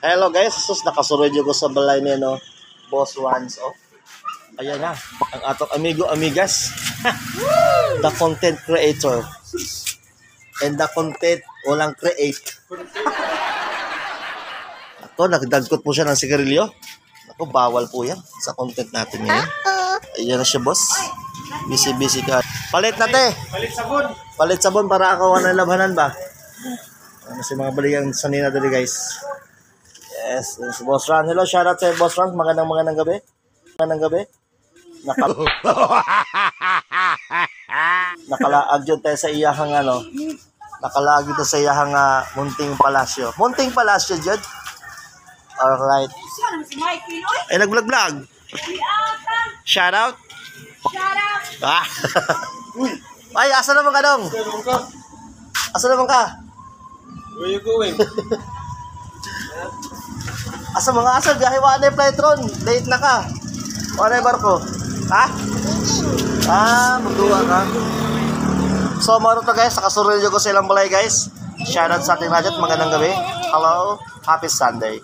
Hello guys, sus nakasurod ko sa balay niya no. Boss Ones oh. Ayan na, ang atong amigo amigas. The content creator. And the content walang create. Ako, nagdagkot po siya ng sigarilyo. Ako, bawal po yan sa content natin ngayon. Ayan na siya, boss. Busy ka. Palit na, te. Palit sabon. Palit sabon para ako na labhanan ba? Ano si mga balikan sa nina dali, guys. Yes, si Boss Ran. Hello, shoutout sa Boss Ran. Magandang gabi. Magandang gabi. Nakalaag yun tayo sa iyahang ano. Nakalaag yun sa iyahang munting palasyo. Munting palasyo, Jud. Alright. Ay, nag-vlog. Shoutout. Ah. Ay, asa naman ka dong? Asa naman ka? Where you going? Asa, biyahe wala yung flight ron. Late na ka. Wala yung barko. Ha? Magduwa ka. So, maro to guys. Nakasuril ko sa ilang balay guys. Shoutout sa ating radyo. Magandang gabi. Hello. Happy Sunday.